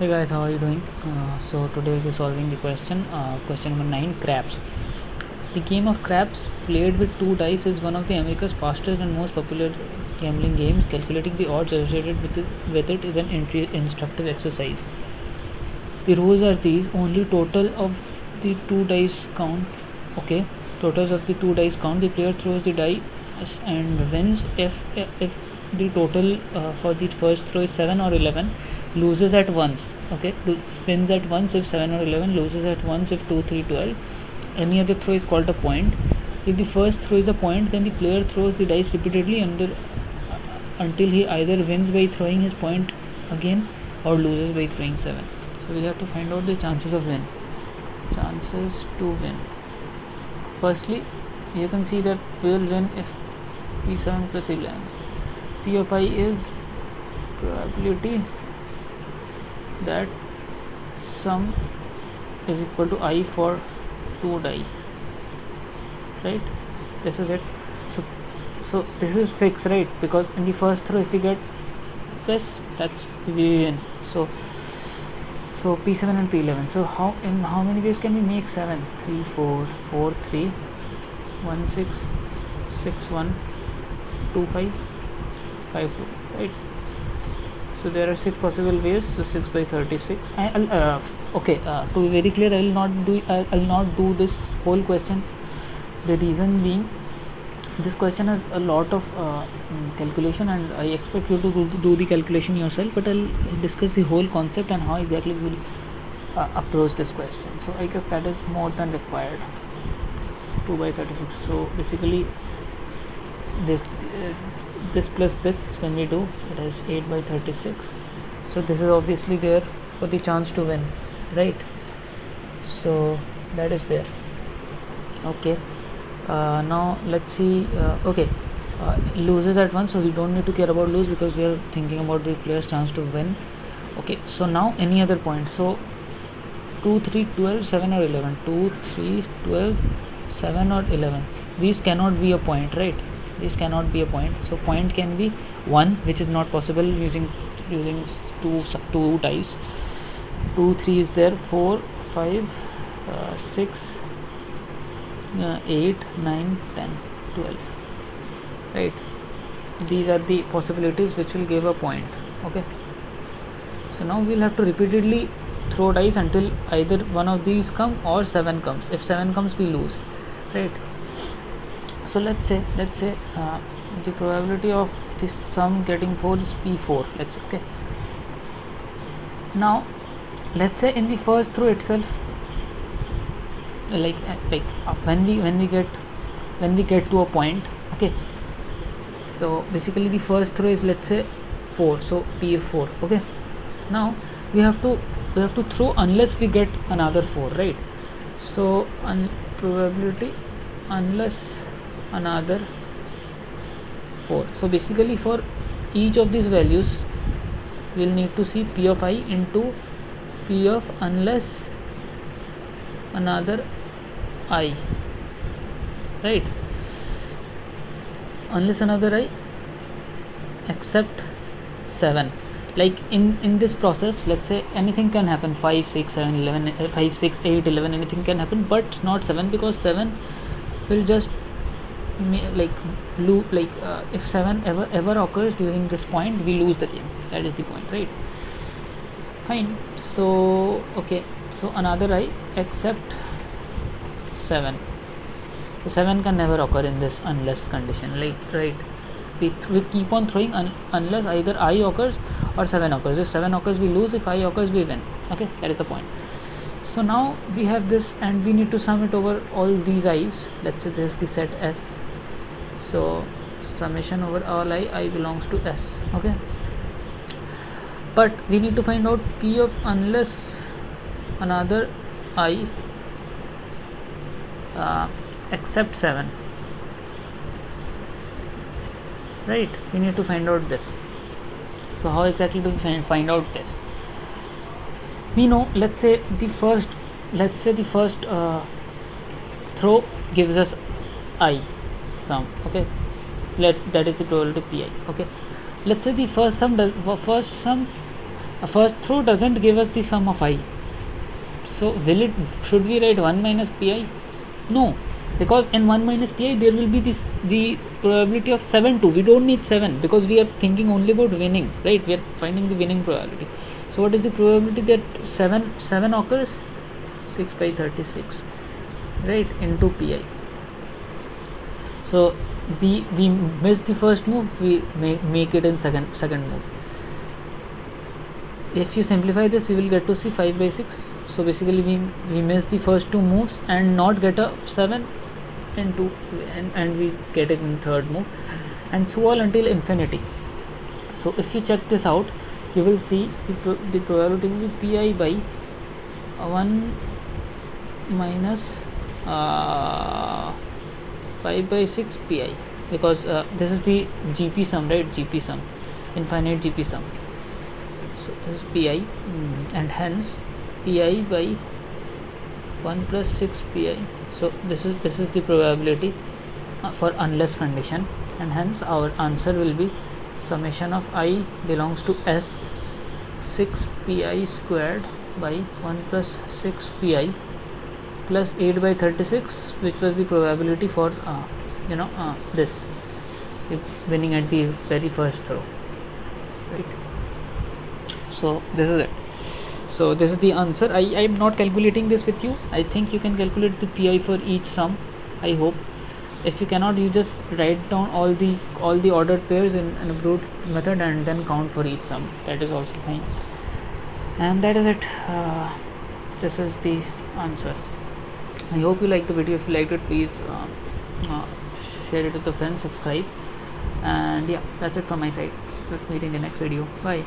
Hey guys, how are you doing? So today we'll be solving the question number 9, craps. The game of craps, played with 2 dice, is one of the America's fastest and most popular gambling games. Calculating the odds associated with it is an instructive exercise. The rules are these: only total of the 2 dice count. Okay, totals of the 2 dice count. The player throws the die and wins if the total for the first throw is 7 or 11, loses at once. Okay, wins at once if 7 or 11, loses at once if 2, 3, 12. Any other throw is called a point. If the first throw is a point, then the player throws the dice repeatedly until he either wins by throwing his point again or loses by throwing 7. So we have to find out the chances of win. Chances to win. Firstly, you can see that we will win if p7 plus 11. P of I is probability that sum is equal to I for 2 die, right? This is it. So this is fixed, right? Because in the first throw, if we get this, that's we win. So p7 and p11. So how many ways can we make 7? 3, 4, 4, 3, 1, 6, 6, 1, 2, 5, 5, 2, right? So there are 6 possible ways. So 6 by 36. Okay. To be very clear, I'll not do this whole question. The reason being, this question has a lot of calculation, and I expect you to do the calculation yourself. But I'll discuss the whole concept and how exactly we will approach this question. So I guess that is more than required. 2 by 36. So basically, this plus this, when we do, it is 8 by 36. So this is obviously there for the chance to win, right? So that is there. Okay. Now let's see. Okay, loses at once, so we don't need to care about lose because we are thinking about the player's chance to win. Okay, so now any other point. So 2, 3, 12, 7 or 11. 2, 3, 12, 7 or 11. These cannot be a point, right? These cannot be a point. So point can be 1, which is not possible using two dice. 2, 3 is there. 4, 5, 6, 8, 9, 10, 12, right? These are the possibilities which will give a point. Okay, so now we'll have to repeatedly throw dice until either one of these come or 7 comes. If 7 comes, we lose, right? So let's say the probability of this sum getting 4 is p4. Let's say. Okay, now let's say in the first throw itself, like when we get to a point. Okay, so basically the first throw is, let's say, 4, so p4. Okay, now we have to throw unless we get another 4, right? So probability unless another 4. So basically for each of these values, we'll need to see p of I into p of unless another I, right? Unless another I except 7. Like in this process, let's say anything can happen. 5, 6, 7, 11, 5, 6, 8, 11, anything can happen, but not 7, because 7 will just if 7 ever occurs during this point, we lose the game. That is the point, right? Fine. So okay, so another I except 7. So 7 can never occur in this unless condition, like, right? We keep on throwing unless either I occurs or 7 occurs. If 7 occurs, we lose. If I occurs, we win. Okay, that is the point. So now we have this, and we need to sum it over all these i's. Let's say this is the set S. So summation over all I belongs to S. Okay, but we need to find out p of unless another I except 7, right? We need to find out this. So how exactly do we find out this? We know, let's say the first throw gives us I sum. Okay, that is the probability pi. Okay, let's say the first sum A first throw doesn't give us the sum of I. So should we write 1 minus pi? No, because in 1 minus pi there will be the probability of 7 too. We don't need 7 because we are thinking only about winning, right? We are finding the winning probability. So what is the probability that 7 occurs? 6 by 36, right, into pi. So we miss the first move, we make it in second move. If you simplify this, you will get to see 5 by 6. So basically we miss the first two moves and not get a 7 into and we get it in third move, and so on until infinity. So if you check this out, you will see the probability will be pi by 1 minus 5 by 6 pi, because this is the GP sum, right? GP sum, infinite GP sum. So this is pi, and hence pi by 1 plus 6 pi. So this is the probability for unless condition, and hence our answer will be summation of I belongs to S 6 pi squared by 1 plus 6 pi plus 8 by 36, which was the probability for this winning at the very first throw, right? So this is it. So this is the answer. I am not calculating this with you. I think you can calculate the pi for each sum, I hope. If you cannot, you just write down all the ordered pairs in a brute method and then count for each sum. That is also fine. And that is it. This is the answer. I hope you liked the video. If you liked it, please share it with a friend, subscribe, and yeah, that's it from my side. Let's meet in the next video. Bye.